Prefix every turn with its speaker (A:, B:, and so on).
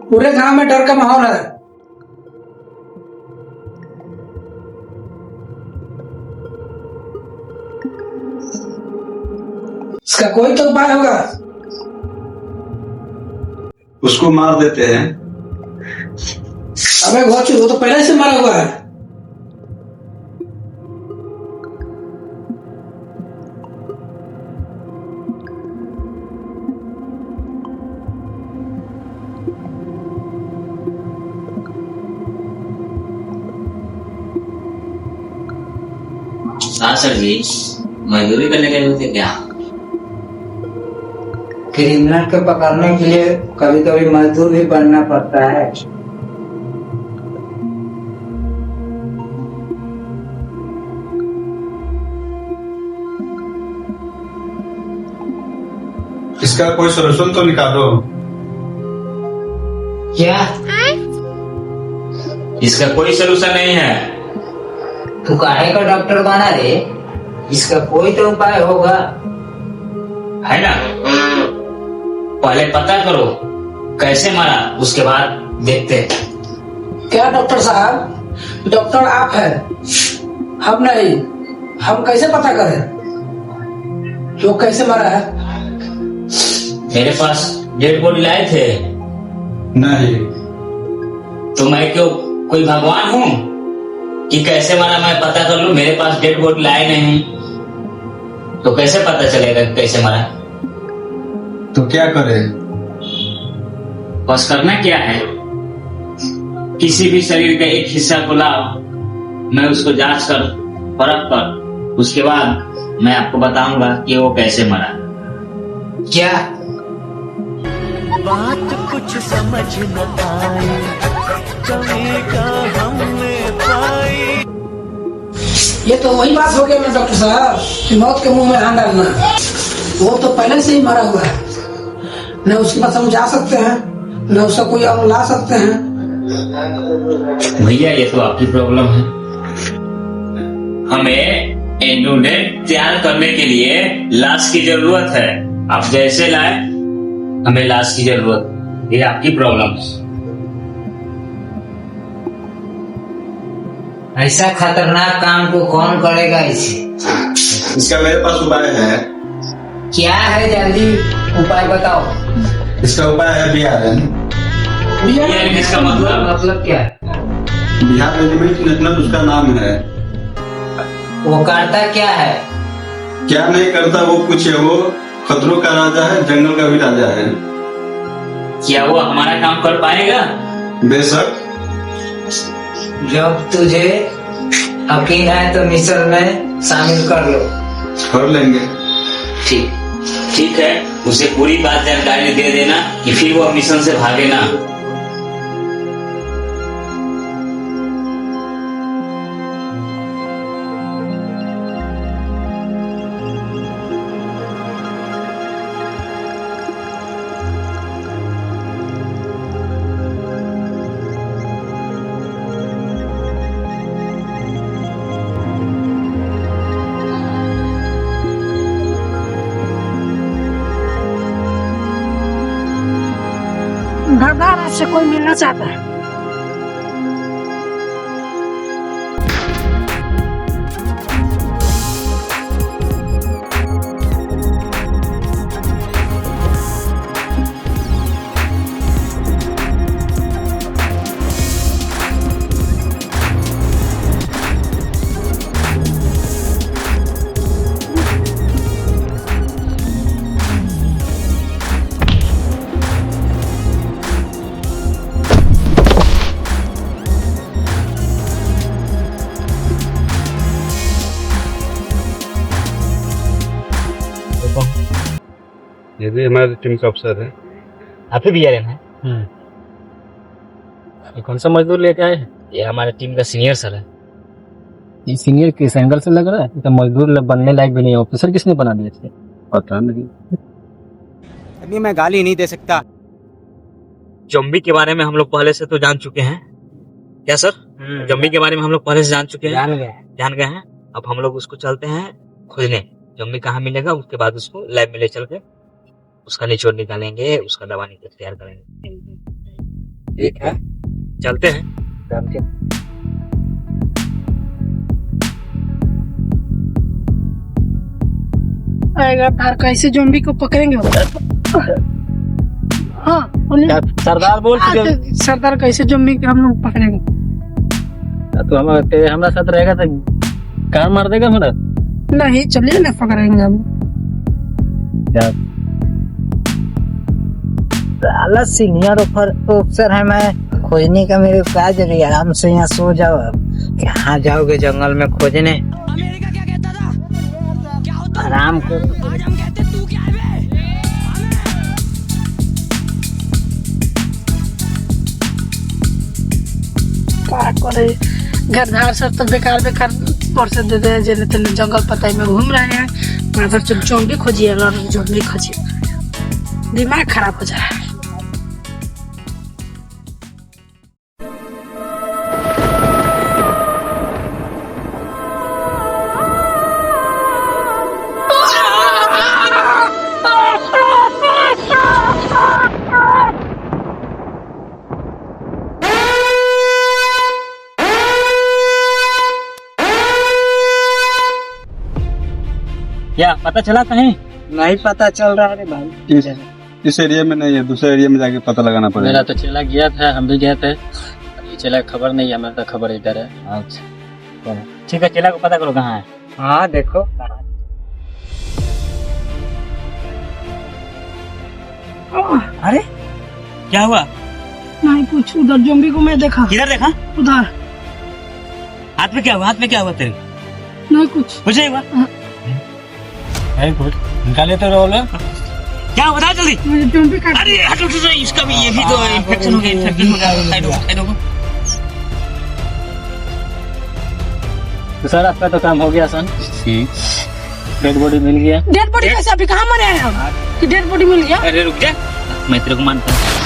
A: पूरे गांव में डर का माहौल है। इसका कोई तो उपाय होगा।
B: उसको मार देते हैं।
A: अबे घोचू, वो तो पहले से मरा हुआ है।
C: हाँ सर जी, मजदूरी करने गए हुए थे क्या?
D: क्रिमिनल को पकड़ने के लिए कभी कभी मजदूर भी बनना पड़ता है।
B: इसका कोई सोल्यूशन तो निकालो।
D: क्या?
C: इसका कोई सलूशन नहीं है।
D: तू काहे का डॉक्टर बना रे? इसका कोई तो उपाय होगा।
C: है ना? पहले पता करो कैसे मरा, उसके बाद देखते हैं।
A: क्या डॉक्टर साहब? डॉक्टर आप हैं, हम नहीं। हम कैसे पता करें वो कैसे मरा है?
C: मेरे पास डेड बॉडी लाए थे।
B: नहीं।
C: तो मैं क्यों कोई भगवान हूँ कि कैसे मरा मैं पता कर लूं? मेरे पास डेड बॉडी लाए नहीं तो कैसे पता चलेगा कैसे मरा?
B: तो क्या करे?
C: बस करना क्या है, किसी भी शरीर का एक हिस्सा को लाओ, मैं उसको जांच कर परख कर उसके बाद मैं आपको बताऊंगा कि वो कैसे मरा।
D: क्या?
E: बात कुछ समझ न आई, कमी का हमने पाई।
A: ये तो वही बात हो गई ना डॉक्टर साहब कि मौत के मुंह में हाथ डालना। वो तो पहले से ही मरा हुआ है, न उसके पास हम जा सकते हैं न उसका कोई और ला सकते हैं।
C: भैया ये तो आपकी प्रॉब्लम है। हमें एंडोडेंट तैयार करने के लिए लाश की जरूरत है। आप जैसे लाए हमें लाश की जरूरत, ये आपकी प्रॉब्लम है।
D: ऐसा खतरनाक काम को कौन करेगा इसे?
B: इसका मेरे पास उपाय है।
D: क्या है, जल्दी उपाय बताओ।
B: इसका उपाय है बीआरएन।
C: इसका
D: मतलब क्या है?
B: बिहार रेजिमेंट नेशनल उसका नाम है।
D: वो करता क्या है?
B: क्या नहीं करता वो पूछे, वो खतरों का राजा है, जंगल का भी राजा है।
C: क्या वो हमारा काम कर पाएगा?
B: बेशक।
D: जब तुझे यकीन है तो मिशन में शामिल कर लो।
B: कर लेंगे।
C: ठीक है, उसे पूरी बात जानकारी दे देना कि फिर वो मिशन से भागे ना।
F: घरदार आपसे कोई मिलना चाहता है।
B: ये भी हमारे टीम का अफसर है।
G: आप ही बीआरएन है?
H: ये कौन सा मजदूर लेके आए हैं?
G: ये हमारे टीम का सीनियर सर है।
H: ये सीनियर किस एंगल से लग रहा है? ये तो मजदूर बनने लायक भी नहीं है। ऑफिसर किसने बना दिया थे?
B: पता नहीं।
I: अभी मैं गाली नहीं दे सकता।
G: जम्बी के बारे में हम लोग पहले से तो जान चुके हैं। क्या सर? जम्बी के बारे में हम लोग पहले से जान चुके हैं। जान गए हैं। अब हम लोग उसको चलते हैं खोजने। जम्बी कहाँ मिलेगा, उसके बाद उसको लैब में ले चल के उसका निचोड़ निकालेंगे, उसका दवा तैयार करेंगे।
H: ठीक है,
G: चलते हैं।
H: चलते हैं।
A: आएगा यार, कैसे ज़ॉम्बी को पकड़ेंगे? हाँ बोलिए।
H: क्या सरदार बोल चुके हो?
A: सरदार कैसे ज़ॉम्बी को हम लोग पकड़ेंगे?
H: तो हमारा साथ रहेगा तो कहाँ मार देगा हमारा?
A: नहीं चलिए ना, पकड़ेंगे हम।
H: क्या
D: साला सीनियर ऑफिसर है मैं, खोजने का मेरे को क्या जरूरी, आराम से यहाँ सो जाओ। कहाँ जाओगे जंगल में खोजने?
E: अमेरिका क्या कहता था? क्या होता
D: आराम करो।
E: आज हम कहते तू क्या है बे?
A: क्या करे, घरदार सब तो बेकार बेकार पर्सन देते हैं, जेले तेले जंगल पताई में घूम रहे हैं। माधर चल ज़ॉम्बी खोजिए, ज़ॉम्बी खोजिए, दिमाग खराब हो जा रहा है।
G: क्या पता चला कहीं?
D: नहीं पता चल रहा है भाई।
B: इस एरिया में नहीं है, दूसरे एरिया में जाके पता लगाना पड़ेगा।
H: मेरा तो चला गया था, हम भी गए थे, ये चला खबर नहीं है, हमारा तो खबर इधर है।
G: अच्छा ठीक है, चेला को पता करो कहाँ है।
D: हाँ देखो,
G: अरे क्या हुआ?
A: नहीं कुछ, उधर ज़ॉम्बी को मैं देखा,
G: किधर देखा?
A: उधर।
G: हाथ में क्या हुआ? हाथ में क्या हुआ तेरे?
A: नहीं कुछ।
G: कुछ नहीं हुआ?
H: कुछ निकाले तो रोल
G: क्या हुआ? बता जल्दी।
A: मुझे ज़ॉम्बी काट।
G: अरे हटो हटो, इसका भी, ये भी तो इन्फेक्शन हो गया, इन्फेक्शन हो गया। साइड हो, साइड हो।
H: तो सर आपका तो काम हो गया सन। डेड बॉडी मिल गया।
A: डेड बॉडी कैसे? अभी कहाँ मरे हैं हम कि डेड बॉडी मिल गया?
G: अरे रुक जा, मैं तेरे को मानता हूँ।